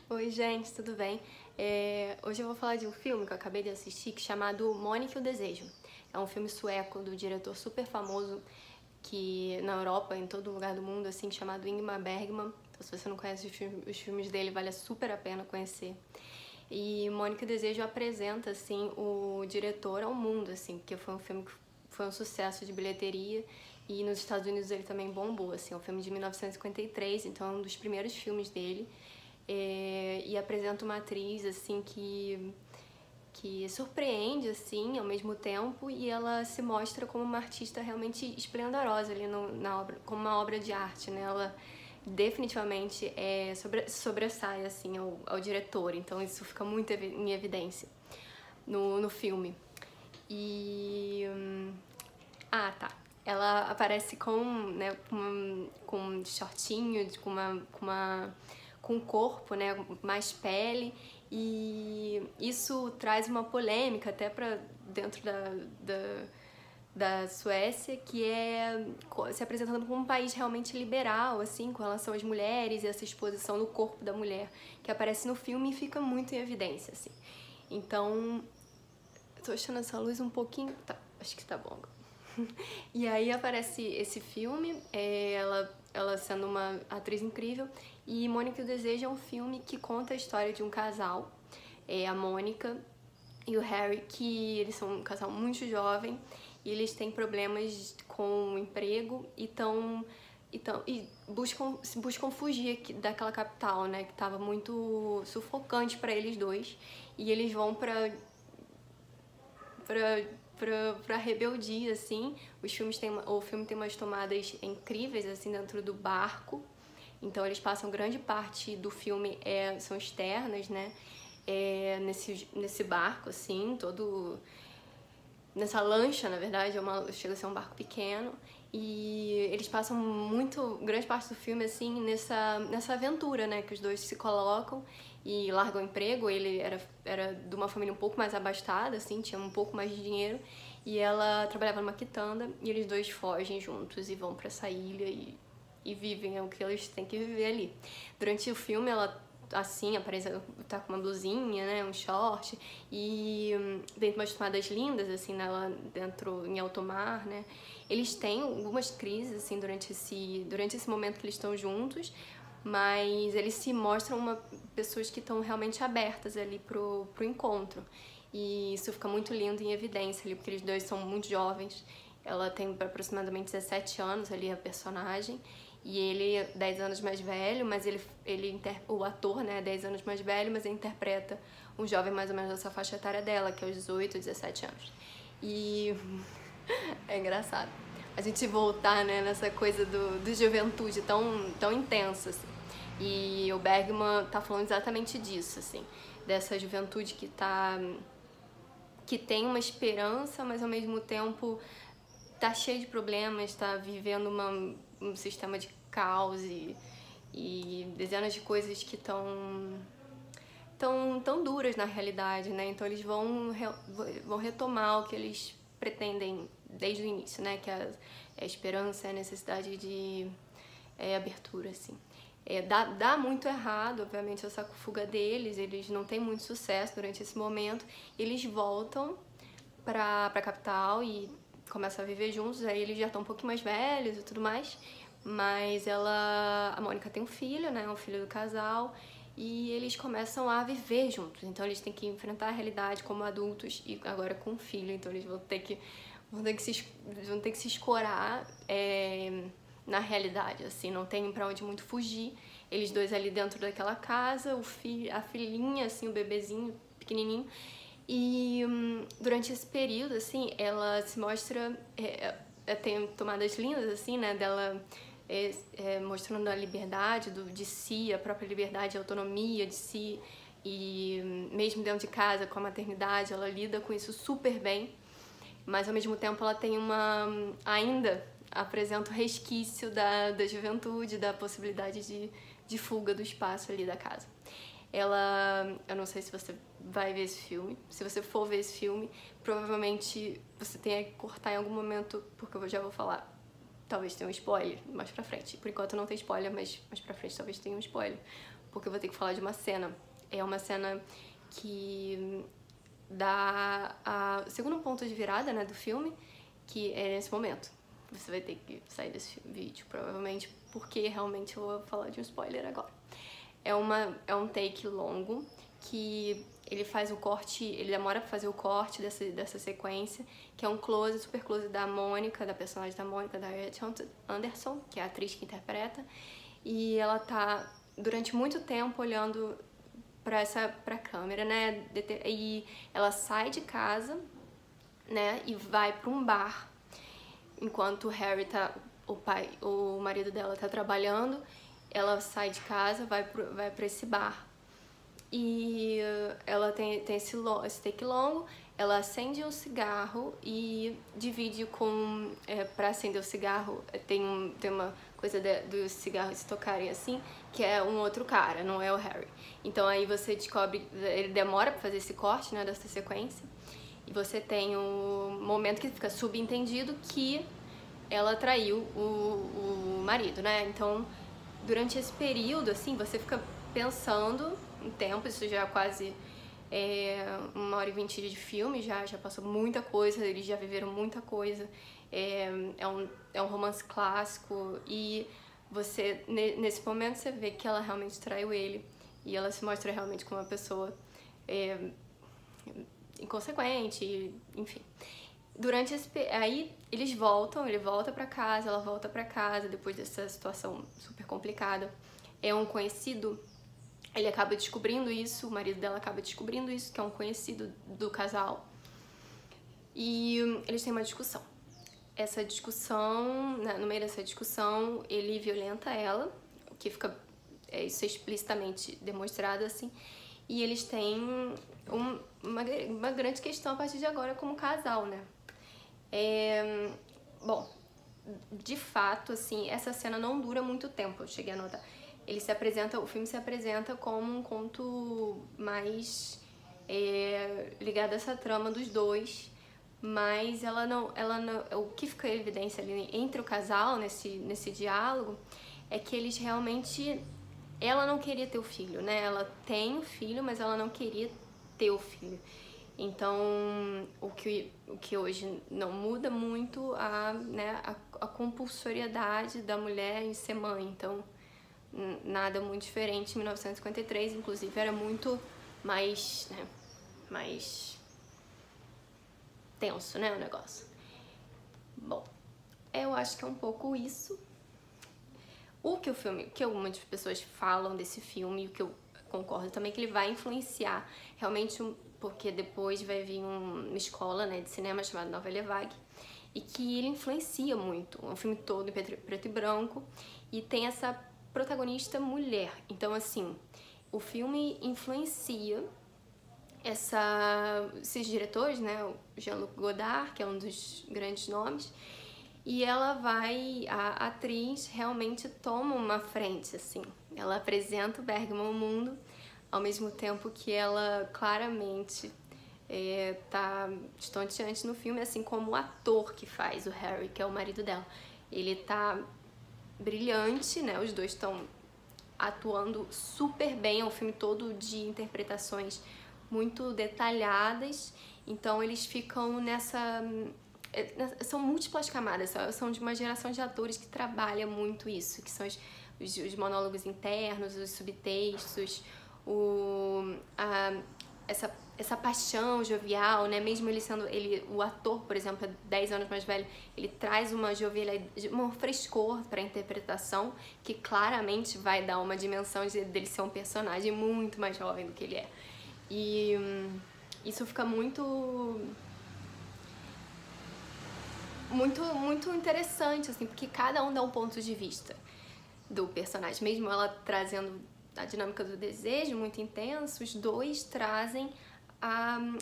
Oi, gente, tudo bem? Hoje eu vou falar de um filme que eu acabei de assistir, chamado Mônica e o Desejo. É um filme sueco do diretor super famoso que na Europa, em todo lugar do mundo, assim, chamado Ingmar Bergman. Então, se você não conhece os filmes dele, vale super a pena conhecer. E Mônica e o Desejo apresenta, assim, o diretor ao mundo, assim, porque foi um filme que foi um sucesso de bilheteria e nos Estados Unidos ele também bombou, assim, é um filme de 1953, então é um dos primeiros filmes dele. E apresenta uma atriz assim que surpreende assim ao mesmo tempo, e ela se mostra como uma artista realmente esplendorosa ali na obra, como uma obra de arte, né? Ela definitivamente sobressai assim ao diretor, então isso fica muito em evidência no filme. E tá. Ela aparece com, né, com um shortinho, com um corpo, né, mais pele, e isso traz uma polêmica até para dentro da Suécia, que é se apresentando como um país realmente liberal, assim, com relação às mulheres e essa exposição do corpo da mulher, que aparece no filme e fica muito em evidência, assim. Então, tô achando essa luz um pouquinho... Tá, acho que tá bom. E aí aparece esse filme, ela sendo uma atriz incrível, e Mônica e o Desejo é um filme que conta a história de um casal, a Mônica e o Harry, que eles são um casal muito jovem, e eles têm problemas com o emprego e buscam fugir daquela capital, né, que estava muito sufocante para eles dois, e eles vão pra rebeldia, assim. O filme tem umas tomadas incríveis, assim, dentro do barco. Então eles passam grande parte do filme, são externas, né? Nesse barco, assim, nessa lancha, na verdade, chega a ser um barco pequeno. E eles passam grande parte do filme, assim, nessa aventura, né? Que os dois se colocam e largam o emprego. Ele era de uma família um pouco mais abastada, assim, tinha um pouco mais de dinheiro. E ela trabalhava numa quitanda, e eles dois fogem juntos e vão pra essa ilha e vivem o que eles têm que viver ali. Durante o filme, ela assim, aparece, tá com uma blusinha, né, um short, e tem umas tomadas lindas, assim, nela dentro, em alto mar, né. Eles têm algumas crises, assim, durante esse momento que eles estão juntos, mas eles se mostram pessoas que estão realmente abertas ali pro encontro. E isso fica muito lindo em evidência ali, porque eles dois são muito jovens. Ela tem aproximadamente 17 anos ali, a personagem, e ele é 10 anos mais velho, mas o ator, né, é 10 anos mais velho, mas ele interpreta um jovem mais ou menos dessa faixa etária dela, que é os 18, 17 anos. E é engraçado a gente voltar, né, nessa coisa do juventude tão intensa, assim. E o Bergman tá falando exatamente disso, assim, dessa juventude que tem uma esperança, mas ao mesmo tempo tá cheio de problemas, tá vivendo um sistema de caos e dezenas de coisas que estão tão duras na realidade, né? Então eles vão retomar o que eles pretendem desde o início, né? Que é a esperança, a necessidade de abertura, assim. Dá muito errado, obviamente, essa fuga deles, eles não têm muito sucesso durante esse momento, eles voltam pra capital e começam a viver juntos, aí eles já estão um pouquinho mais velhos e tudo mais, mas a Mônica tem um filho, né, um filho do casal, e eles começam a viver juntos, então eles têm que enfrentar a realidade como adultos e agora com um filho, então eles vão ter que se escorar na realidade, assim, não tem pra onde muito fugir. Eles dois ali dentro daquela casa, a filhinha, assim, o bebezinho pequenininho. E durante esse período, assim, ela se mostra... tem tomadas lindas, assim, né, dela mostrando a liberdade de si, a própria liberdade e autonomia de si. E mesmo dentro de casa, com a maternidade, ela lida com isso super bem. Mas ao mesmo tempo ela tem ainda apresenta o resquício da juventude, da possibilidade de fuga do espaço ali da casa. Eu não sei se você vai ver esse filme, se você for ver esse filme, provavelmente você tenha que cortar em algum momento, porque eu já vou falar, talvez tenha um spoiler mais pra frente. Por enquanto não tem spoiler, mas mais pra frente talvez tenha um spoiler. porque eu vou ter que falar de uma cena. É uma cena que dá o segundo ponto de virada, né, do filme, que é nesse momento. Você vai ter que sair desse vídeo, provavelmente, porque realmente eu vou falar de um spoiler agora. É um take longo, que ele faz o corte, ele demora pra fazer o corte dessa sequência, que é um close, super close da Mônica, da personagem da Mônica, da Harriet Anderson, que é a atriz que interpreta, e ela tá durante muito tempo olhando pra câmera, né, e ela sai de casa, né, e vai pra um bar, enquanto o Harry o marido dela tá trabalhando, ela sai de casa, vai pra esse bar. E ela tem esse take longo, ela acende um cigarro e divide com... pra acender o cigarro, tem uma coisa dos cigarros se tocarem assim, que é um outro cara, não é o Harry. Então aí você descobre, ele demora pra fazer esse corte, né, dessa sequência, e você tem um momento que fica subentendido que ela traiu o marido, né? Então, durante esse período, assim, você fica pensando um tempo, isso já quase 1h20 de filme, já passou muita coisa, eles já viveram muita coisa, é um romance clássico, e você, nesse momento, você vê que ela realmente traiu ele, e ela se mostra realmente como uma pessoa inconsequente, enfim. Durante aí ele volta pra casa, ela volta pra casa depois dessa situação super complicada. É um conhecido, ele acaba descobrindo isso, o marido dela acaba descobrindo isso, que é um conhecido do casal. E eles têm uma discussão. Essa discussão, no meio dessa discussão, ele violenta ela, o que fica isso é explicitamente demonstrado assim. E eles têm uma grande questão a partir de agora como casal, né? Bom, de fato, assim, essa cena não dura muito tempo, eu cheguei a notar. O filme se apresenta como um conto mais ligado a essa trama dos dois, mas o que fica em evidência ali entre o casal, nesse diálogo, é que eles realmente... Ela não queria ter o filho, né? Ela tem o filho, mas ela não queria ter o filho. Então, o que hoje não muda muito a compulsoriedade da mulher em ser mãe. Então, nada muito diferente. Em 1953, inclusive, era muito mais, né, mais tenso, né, o negócio. Bom, eu acho que é um pouco isso. O que algumas pessoas falam desse filme, e o que eu concordo também, é que ele vai influenciar realmente, porque depois vai vir uma escola, né, de cinema chamada Nova Vague, e que ele influencia muito. É um filme todo em preto e branco, e tem essa protagonista mulher. Então, assim, o filme influencia esses diretores, né, o Jean-Luc Godard, que é um dos grandes nomes, e a atriz realmente toma uma frente, assim. Ela apresenta o Bergman ao mundo, ao mesmo tempo que ela claramente tá estonteante no filme, assim como o ator que faz o Harry, que é o marido dela. Ele tá brilhante, né? Os dois estão atuando super bem, é um filme todo de interpretações muito detalhadas, então eles ficam são múltiplas camadas, são de uma geração de atores que trabalha muito isso, que são os monólogos internos, os subtextos, essa paixão jovial, né? Mesmo o ator, por exemplo, é 10 anos mais velho, ele traz uma jovialidade, um frescor para a interpretação, que claramente vai dar uma dimensão dele ser um personagem muito mais jovem do que ele é. E isso fica muito interessante, assim, porque cada um dá um ponto de vista do personagem. Mesmo ela trazendo a dinâmica do desejo muito intenso, os dois trazem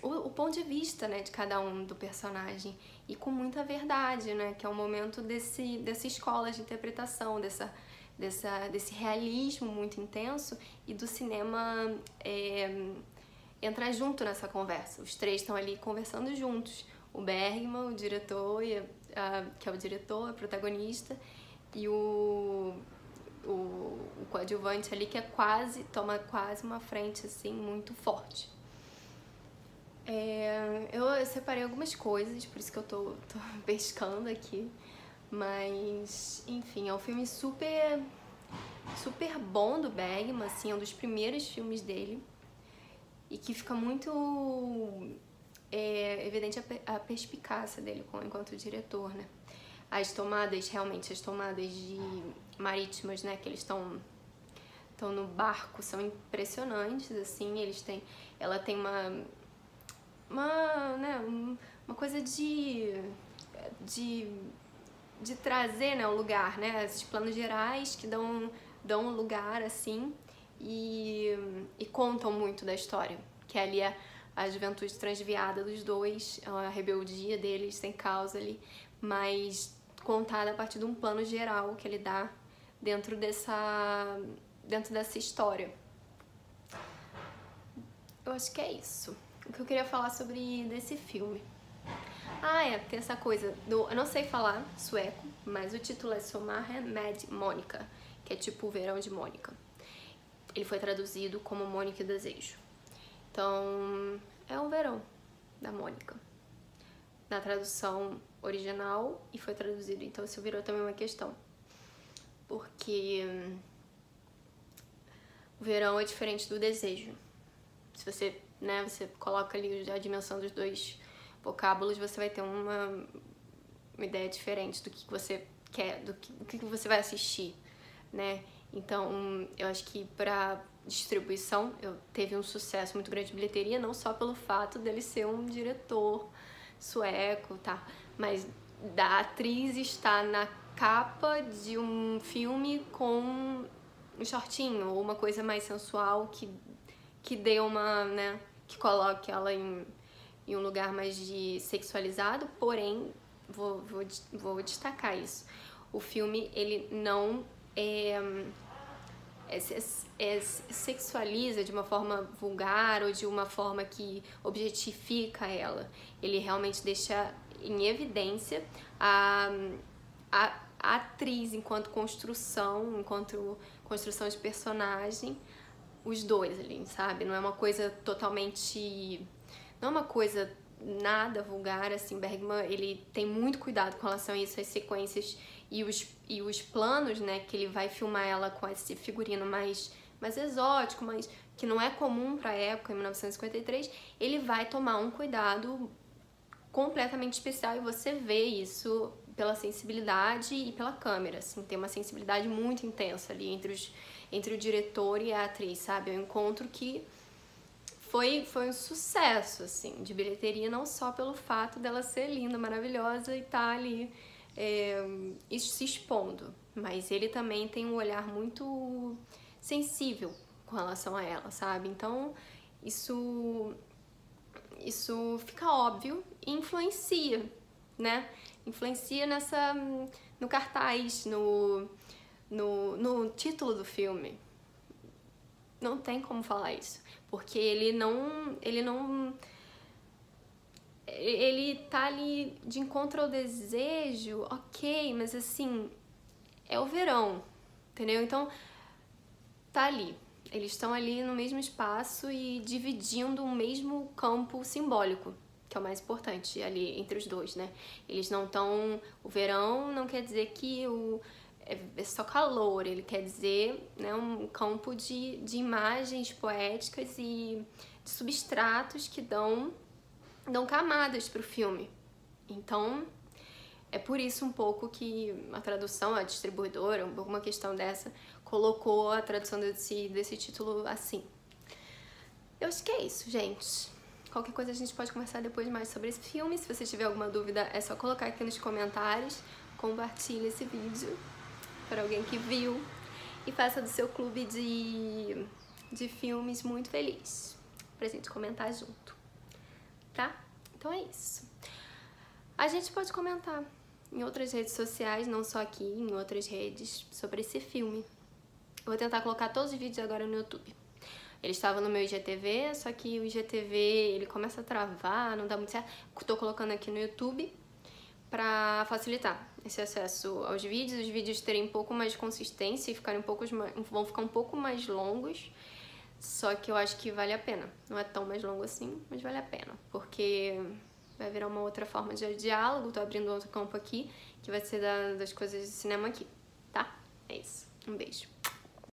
o ponto de vista, né, de cada um do personagem, e com muita verdade, né, que é um momento dessa escola de interpretação, desse realismo muito intenso, e do cinema entrar junto nessa conversa. Os três estão ali conversando juntos. O Bergman, o diretor, que é o diretor, a protagonista, e o o coadjuvante ali, que é toma quase uma frente, assim, muito forte. Eu separei algumas coisas, por isso que eu tô pescando aqui, mas, enfim, é um filme super bom do Bergman, assim, é um dos primeiros filmes dele, e que fica muito evidente a perspicácia dele enquanto diretor, né? As tomadas marítimas, né, que eles estão no barco, são impressionantes, assim, ela tem uma coisa de trazer, né, o lugar, né, esses planos gerais que dão um lugar, assim, e contam muito da história, que ali é a juventude transviada dos dois, a rebeldia deles sem causa ali, mas contada a partir de um plano geral que ele dá dentro dessa história. Eu acho que é isso o que eu queria falar desse filme. Tem essa coisa eu não sei falar sueco, mas o título é Sommaren med Monica, que é tipo o verão de Mônica. Ele foi traduzido como Mônica e o Desejo. Então, é um verão da Mônica na tradução original, e foi traduzido, então isso virou também uma questão, porque o verão é diferente do desejo. Se você, né, você coloca ali a dimensão dos dois vocábulos, você vai ter uma ideia diferente do que você quer, do que você vai assistir, né? Então, eu acho que pra distribuição teve um sucesso muito grande de bilheteria, não só pelo fato dele ser um diretor sueco, tá? Mas da atriz estar na capa de um filme com um shortinho, ou uma coisa mais sensual que dê uma, né, que coloque ela em um lugar mais de sexualizado, porém, vou destacar isso. O filme, ele não sexualiza de uma forma vulgar ou de uma forma que objetifica ela. Ele realmente deixa em evidência a atriz enquanto construção de personagem, os dois ali, sabe? Não é uma coisa totalmente... Não é uma coisa nada vulgar, assim. Bergman, ele tem muito cuidado com relação a isso, as sequências e os planos, né, que ele vai filmar ela com esse figurino mais exótico, mas que não é comum pra época, em 1953, ele vai tomar um cuidado completamente especial, e você vê isso pela sensibilidade e pela câmera, assim, tem uma sensibilidade muito intensa ali entre o diretor e a atriz, sabe? É um encontro que foi um sucesso, assim, de bilheteria, não só pelo fato dela ser linda, maravilhosa e tá ali se expondo, mas ele também tem um olhar muito sensível com relação a ela, sabe? Então, isso fica óbvio e influencia, né? Influencia no cartaz, no título do filme. Não tem como falar isso, porque ele tá ali de encontro ao desejo, ok, mas assim, é o verão, entendeu? Então, tá ali. Eles estão ali no mesmo espaço e dividindo o mesmo campo simbólico, que é o mais importante ali entre os dois, né? Eles não estão... O verão não quer dizer que é só calor, ele quer dizer, né, um campo de imagens poéticas e de substratos que dão camadas pro filme. Então, é por isso um pouco que a tradução, a distribuidora, alguma questão dessa, colocou a tradução desse título assim. Eu acho que é isso, gente. Qualquer coisa a gente pode conversar depois mais sobre esse filme. Se você tiver alguma dúvida, é só colocar aqui nos comentários. Compartilhe esse vídeo para alguém que viu e faça do seu clube de filmes muito feliz, pra gente comentar junto, tá? Então é isso. A gente pode comentar em outras redes sociais, não só aqui, em outras redes, sobre esse filme. Eu vou tentar colocar todos os vídeos agora no YouTube. Ele estava no meu IGTV, só que o IGTV, ele começa a travar, não dá muito certo. Tô colocando aqui no YouTube, pra facilitar esse acesso aos vídeos, os vídeos terem um pouco mais de consistência e vão ficar um pouco mais longos, só que eu acho que vale a pena. Não é tão mais longo assim, mas vale a pena, porque vai virar uma outra forma de diálogo. Tô abrindo outro campo aqui, que vai ser das coisas de cinema aqui, tá? É isso. Um beijo.